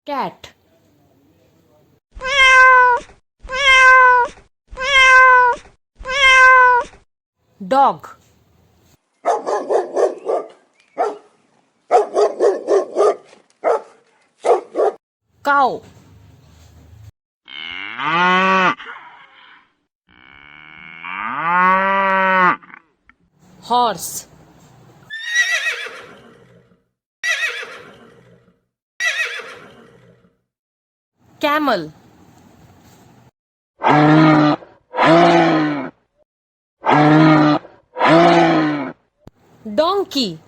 cat, dog, cow, horse, camel, donkey,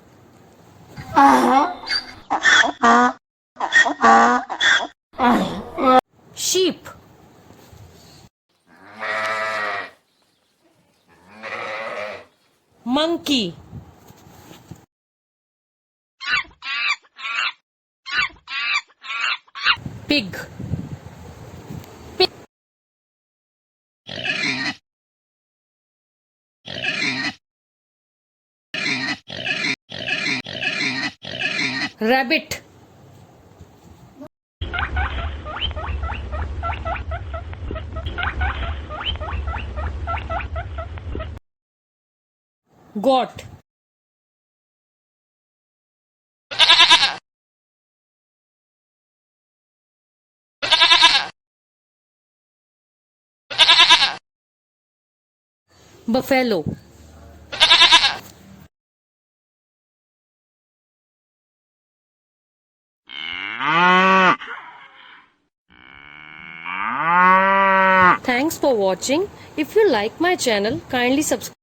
sheep, monkey, pig, pig, rabbit, goat, buffalo. Thanks for watching. If you like my channel, kindly subscribe.